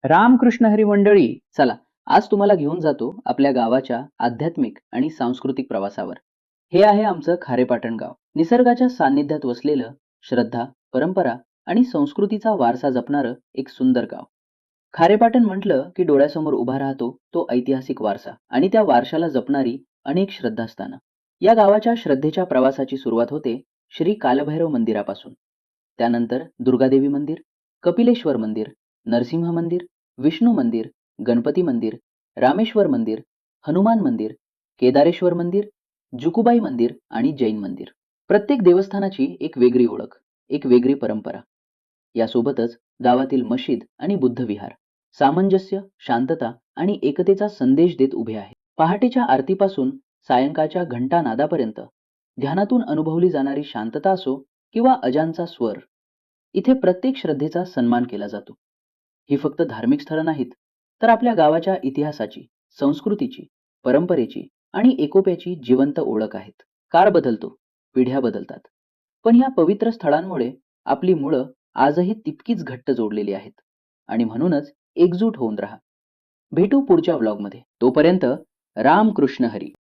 रामकृष्ण हरी मंडळी, चला आज तुम्हाला घेऊन जातो आपल्या गावाच्या आध्यात्मिक आणि सांस्कृतिक प्रवासावर. हे आहे आमचं खारेपाटण गाव. निसर्गाच्या सान्निध्यात वसलेलं, श्रद्धा, परंपरा आणि संस्कृतीचा वारसा जपणारं एक सुंदर गाव. खारेपाटण म्हटलं की डोळ्यासमोर उभा राहतो तो ऐतिहासिक वारसा आणि त्या वारशाला जपणारी अनेक श्रद्धास्थानं. या गावाच्या श्रद्धेच्या प्रवासाची सुरुवात होते श्री कालभैरव मंदिरापासून. त्यानंतर दुर्गादेवी मंदिर, कपिलेश्वर मंदिर, नरसिंह मंदिर, विष्णू मंदिर, गणपती मंदिर, रामेश्वर मंदिर, हनुमान मंदिर, केदारेश्वर मंदिर, जुकुबाई मंदिर आणि जैन मंदिर. प्रत्येक देवस्थानाची एक वेगळी ओळख, एक वेगळी परंपरा. यासोबतच गावातील मशीद आणि बुद्धविहार सामंजस्य, शांतता आणि एकतेचा संदेश देत उभे आहे. पहाटेच्या आरतीपासून सायंकाळच्या घंटा नादापर्यंत ध्यानातून अनुभवली जाणारी शांतता असो किंवा अजांचा स्वर, इथे प्रत्येक श्रद्धेचा सन्मान केला जातो. ही फक्त धार्मिक स्थळं नाहीत, तर आपल्या गावाच्या इतिहासाची, संस्कृतीची, परंपरेची आणि एकोप्याची जिवंत ओळख आहेत. काळ बदलतो, पिढ्या बदलतात, पण ह्या पवित्र स्थळांमुळे आपली मुळं आजही तितकीच घट्ट जोडलेली आहेत. आणि म्हणूनच एकजूट होऊन राहा. भेटू पुढच्या व्लॉगमध्ये. तोपर्यंत राम कृष्ण हरी.